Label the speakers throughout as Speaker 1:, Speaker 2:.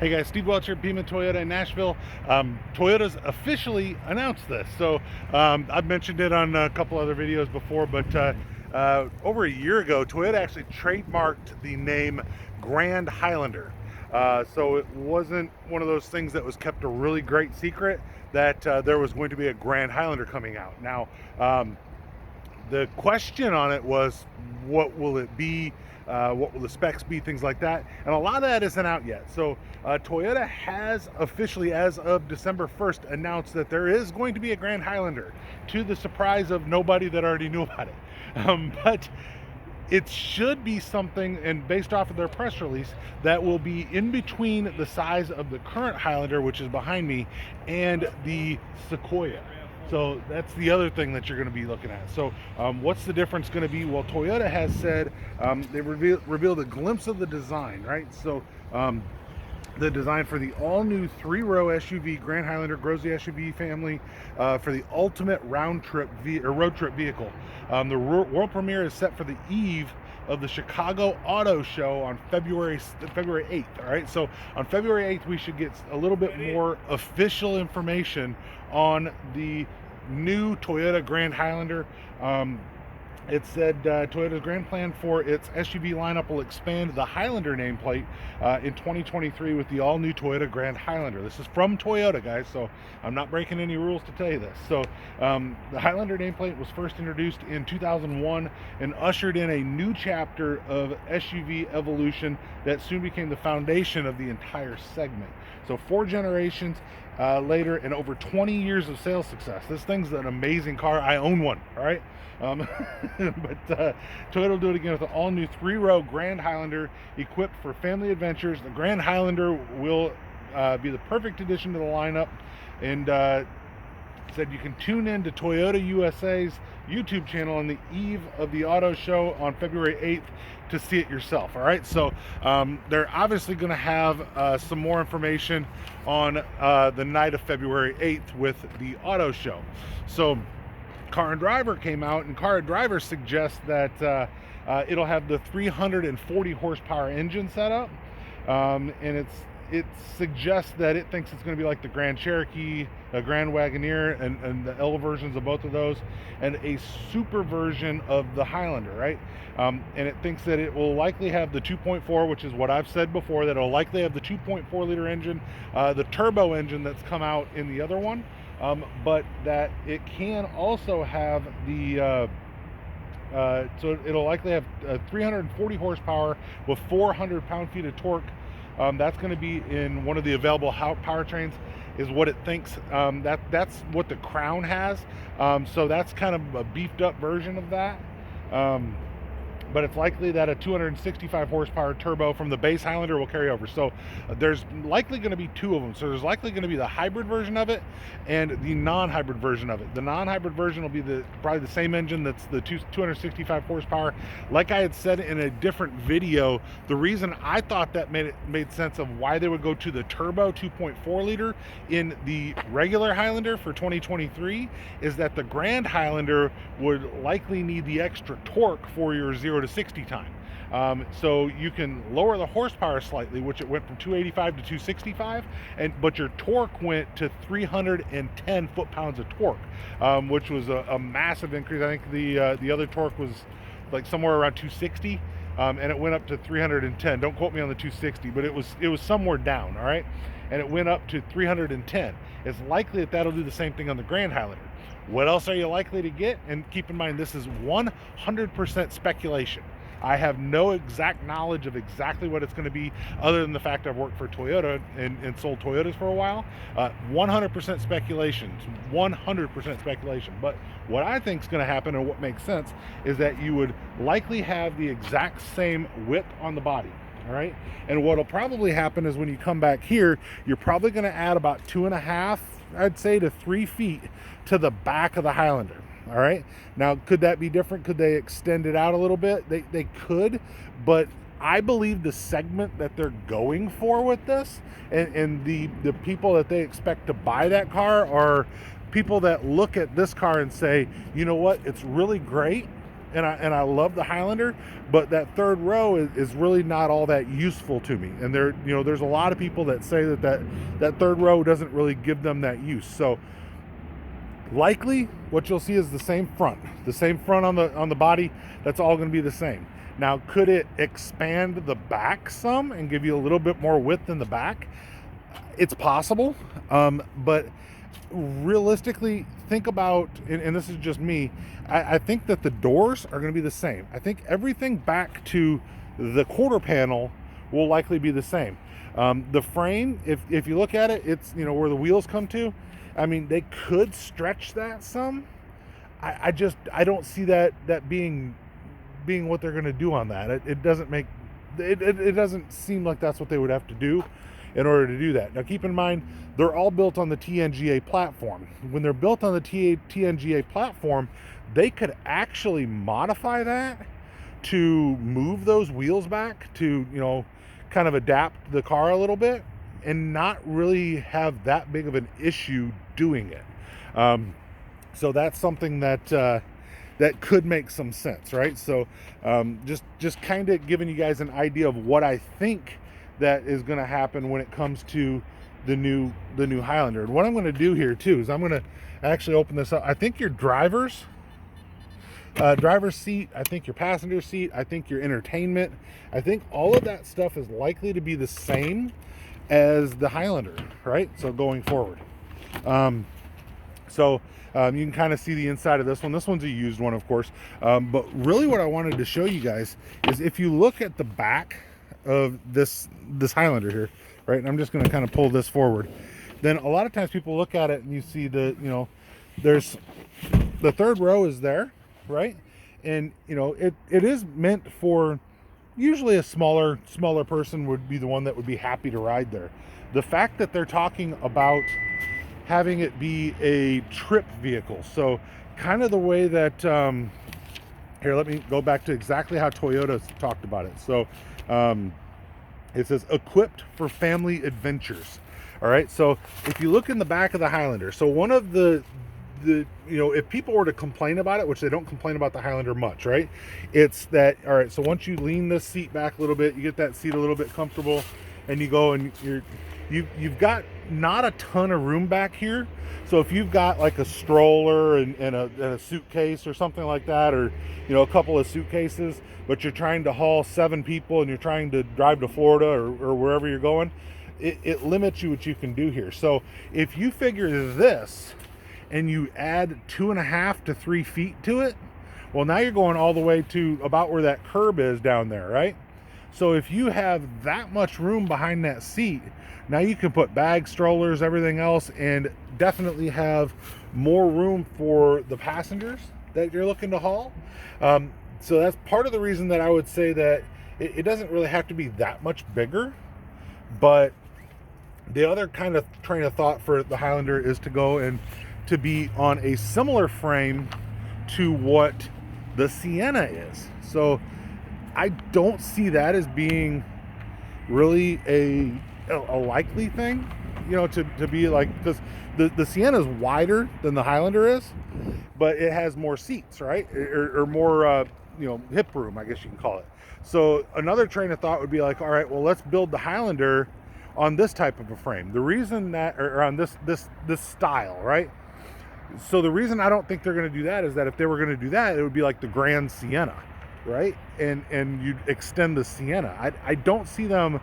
Speaker 1: Hey guys, Steve Welch here, Beeman Toyota in Nashville. Toyota's officially announced this. So I've mentioned it on a couple other videos before, but over a year ago, Toyota actually trademarked the name Grand Highlander. So it wasn't one of those things that was kept a really great secret that there was going to be a Grand Highlander coming out. Now, the question on it was, what will it be? What will the specs be? Things like that. And a lot of that isn't out yet. So Toyota has officially, as of December 1st, announced that there is going to be a Grand Highlander, to the surprise of nobody that already knew about it. But it should be something, and based off of their press release, that will be in between the size of the current Highlander, which is behind me, and the Sequoia. So that's the other thing that you're going to be looking at. So what's the difference going to be? Well, Toyota has said they revealed a glimpse of the design, right? So the design for the all-new three-row SUV Grand Highlander grows the SUV family for the ultimate road trip vehicle. The world premiere is set for the eve of the Chicago Auto Show on February 8th. All right, so on February 8th we should get a little bit more official information on the new Toyota Grand Highlander. It said Toyota's grand plan for its SUV lineup will expand the Highlander nameplate in 2023 with the all-new Toyota Grand Highlander. This is from Toyota, guys, so I'm not breaking any rules to tell you this. So the Highlander nameplate was first introduced in 2001 and ushered in a new chapter of SUV evolution that soon became the foundation of the entire segment. So 4 generations later and over 20 years of sales success. This thing's an amazing car. I own one, all right? But Toyota will do it again with an all-new 3-row Grand Highlander equipped for family adventures. The Grand Highlander will be the perfect addition to the lineup, and said you can tune in to Toyota USA's YouTube channel on the eve of the auto show on February 8th to see it yourself. All right, so they're obviously going to have some more information on the night of February 8th with the auto show. So Car and Driver came out, and Car and Driver suggests that it'll have the 340 horsepower engine setup, and it suggests that it thinks it's going to be like the Grand Cherokee, a Grand Wagoneer, and the L versions of both of those, and a super version of the Highlander, right? And it thinks that it will likely have the 2.4, which is what I've said before, that it'll likely have the 2.4 liter engine, the turbo engine that's come out in the other one, but that it can also have the so it'll likely have 340 horsepower with 400 pound-feet of torque. That's going to be in one of the available powertrains, is what it thinks. That's what the Crown has. So that's kind of a beefed up version of that. But it's likely that a 265 horsepower turbo from the base Highlander will carry over. So there's likely going to be 2 of them. So there's likely going to be the hybrid version of it and the non-hybrid version of it. The non-hybrid version will be probably the same engine that's the 265 horsepower. Like I had said in a different video, the reason I thought that made sense of why they would go to the turbo 2.4 liter in the regular Highlander for 2023 is that the Grand Highlander would likely need the extra torque for your 0 to 60 time. So you can lower the horsepower slightly, which it went from 285 to 265, but your torque went to 310 foot-pounds of torque, which was a massive increase. I think the other torque was like somewhere around 260, and it went up to 310. Don't quote me on the 260, but it was somewhere down, all right? And it went up to 310. It's likely that that'll do the same thing on the Grand Highlander. What else are you likely to get? And keep in mind, this is 100% speculation. I have no exact knowledge of exactly what it's going to be, other than the fact I've worked for Toyota and sold Toyotas for a while. 100% speculation. 100% speculation. But what I think is going to happen, and what makes sense, is that you would likely have the exact same width on the body. All right, and what'll probably happen is when you come back here, you're probably going to add about 2.5, I'd say, to 3 feet to the back of the Highlander. All right, now could that be different? Could they extend it out a little bit? They could, but I believe the segment that they're going for with this, and the people that they expect to buy that car, are people that look at this car and say, you know what, it's really great, and I love the Highlander, but that third row is really not all that useful to me. And there's a lot of people that say that third row doesn't really give them that use. So likely what you'll see is the same front on the body. That's all going to be the same. Now, could it expand the back some and give you a little bit more width in the back? It's possible, but realistically, think about, and this is just me, I think that the doors are going to be the same. I think everything back to the quarter panel will likely be the same. The frame, if you look at it, it's, where the wheels come to. I mean, they could stretch that some. I don't see that being what they're going to do on that. It doesn't seem like that's what they would have to do in order to do that. Now, keep in mind, they're all built on the TNGA platform. When they're built on the TNGA platform, they could actually modify that to move those wheels back to, kind of adapt the car a little bit and not really have that big of an issue doing it. So that's something that could make some sense, right? So just kind of giving you guys an idea of what I think that is going to happen when it comes to the new Highlander. And what I'm going to do here too is I'm going to actually open this up. I think your driver's seat, I think your passenger seat, I think your entertainment, I think all of that stuff is likely to be the same as the Highlander, right? So going forward. You can kind of see the inside of this one. This one's a used one, of course. But really what I wanted to show you guys is if you look at the back of this Highlander here, right? And I'm just going to kind of pull this forward. Then a lot of times people look at it and you see there's the third row is there, right? And it is meant for usually a smaller person would be the one that would be happy to ride there. The fact that they're talking about having it be a trip vehicle, so kind of the way that here, let me go back to exactly how Toyota talked about it. So it says equipped for family adventures. All right, so if you look in the back of the Highlander, so one of the if people were to complain about it, which they don't complain about the Highlander much, right? It's that, all right, so once you lean this seat back a little bit, you get that seat a little bit comfortable, and you go and you've got not a ton of room back here. So if you've got like a stroller and a suitcase or something like that, or a couple of suitcases, but you're trying to haul 7 people and you're trying to drive to Florida or wherever you're going, it limits you what you can do here. So if you figure this and you add 2.5 to 3 feet to it, well, now you're going all the way to about where that curb is down there, right? So if you have that much room behind that seat, now you can put bags, strollers, everything else, and definitely have more room for the passengers that you're looking to haul. So that's part of the reason that I would say that it doesn't really have to be that much bigger. But the other kind of train of thought for the Highlander is to go and to be on a similar frame to what the Sienna is. So I don't see that as being really a likely thing, to be like, because the Sienna is wider than the Highlander is, but it has more seats, right? Or more, hip room, I guess you can call it. So another train of thought would be like, all right, well, let's build the Highlander on this type of a frame. The reason that, or on this style, right? So the reason I don't think they're going to do that is that if they were going to do that, it would be like the Grand Sienna, right? And you'd extend the Sienna. I don't see them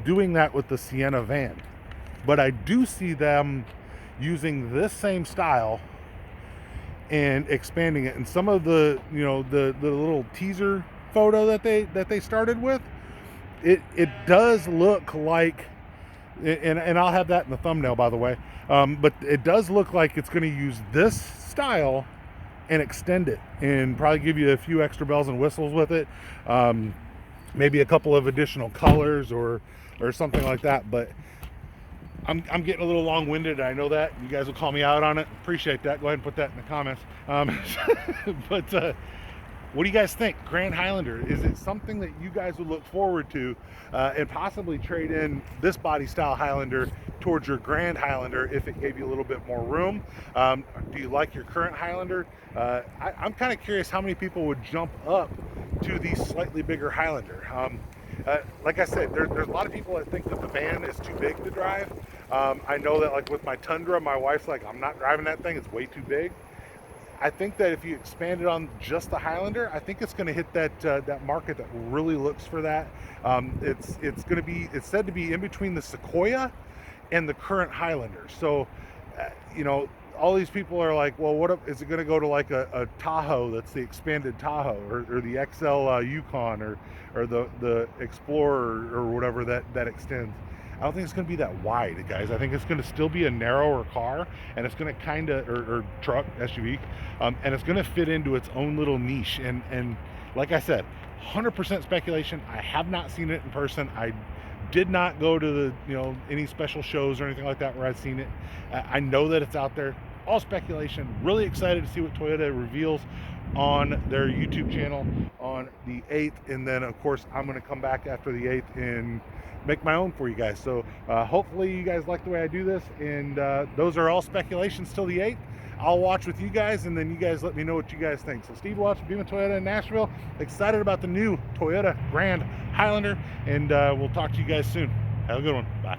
Speaker 1: doing that with the Sienna van, but I do see them using this same style and expanding it. And some of the the little teaser photo that they started with, it does look like, and I'll have that in the thumbnail, by the way, but it does look like it's going to use this style and extend it and probably give you a few extra bells and whistles with it, maybe a couple of additional colors or something like that. But I'm getting a little long-winded. I know that you guys will call me out on it. Appreciate that. Go ahead and put that in the comments. But what do you guys think? Grand Highlander, is it something that you guys would look forward to and possibly trade in this body style Highlander towards your Grand Highlander if it gave you a little bit more room. Do you like your current Highlander? I'm kind of curious how many people would jump up to the slightly bigger Highlander. Like I said, there's a lot of people that think that the van is too big to drive. I know that, like with my Tundra, my wife's like, I'm not driving that thing, it's way too big. I think that if you expand it on just the Highlander, I think it's going to hit that market that really looks for that. It's said to be in between the Sequoia and the current Highlander. So, you know, all these people are like, well, is it going to go to like a Tahoe that's the expanded Tahoe, or the XL Yukon, or the Explorer, or whatever that extends? I don't think it's going to be that wide, guys. I think it's going to still be a narrower car, and it's going to kind of, or truck, SUV, and it's going to fit into its own little niche. And like I said, 100% speculation. I have not seen it in person. I did not go to any special shows or anything like that where I've seen it. I know that it's out there. All speculation. Really excited to see what Toyota reveals on their YouTube channel on the 8th, and then of course I'm going to come back after the 8th and make my own for you guys. So hopefully you guys like the way I do this, and those are all speculations till the 8th. I'll watch with you guys, and then you guys let me know what you guys think. So Steve Watts, Beaman Toyota in Nashville. Excited about the new Toyota Grand Highlander, and we'll talk to you guys soon. Have a good one. Bye.